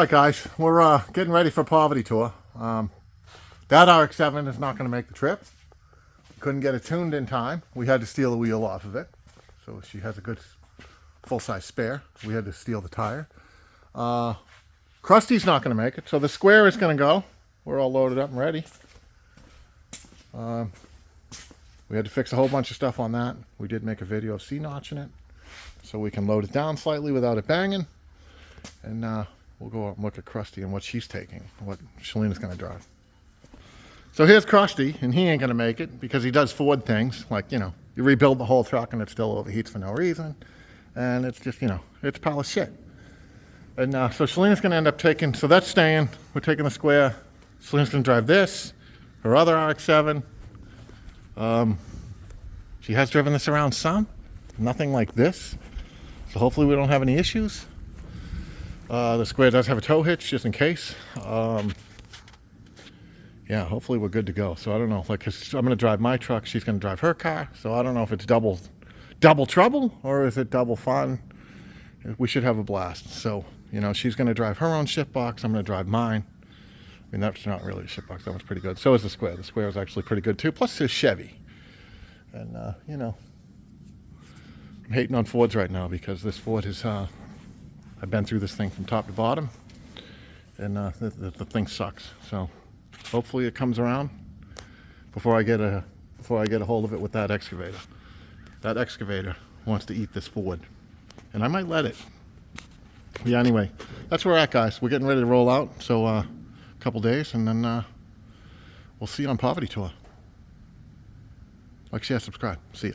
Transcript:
Alright guys, we're getting ready for Poverty Tour. That RX-7 is not going to make the trip. Couldn't get it tuned in time. We had to steal the wheel off of it. So she has a good full-size spare. We had to steal the tire. Krusty's not going to make it, so the Square is going to go. We're all loaded up and ready. We had to fix a whole bunch of stuff on that. We did make a video of C-notching it, so we can load it down slightly without it banging. And we'll go out and look at Krusty and what she's taking, what Shalina's going to drive. So here's Krusty, and he ain't going to make it because he does Ford things. Like, you know, you rebuild the whole truck and it still overheats for no reason. And it's just, you know, it's a pile of shit. And so Shalina's going to end up taking, so that's staying. We're taking the Square. Shalina's going to drive this, her other RX-7. She has driven this around some. Nothing like this. So hopefully we don't have any issues. The Square does have a tow hitch just in case. Yeah, hopefully we're good to go. So I don't know, like, 'cause I'm going to drive my truck, she's going to drive her car. So I don't know if it's double trouble or is it double fun. We should have a blast. So, you know, she's going to drive her own shit box. I'm going to drive mine. I mean, that's not really a shit box. That one's pretty good. So is the Square. The Square is actually pretty good too. Plus it's Chevy. And, you know, I'm hating on Fords right now because this Ford is, I've been through this thing from top to bottom. And the thing sucks. So hopefully it comes around before I get a hold of it with that excavator. That excavator wants to eat this Ford. And I might let it. Yeah, anyway, that's where we're at, guys. We're getting ready to roll out. So a couple days, and then we'll see you on Poverty Tour. Like, share, subscribe. See ya.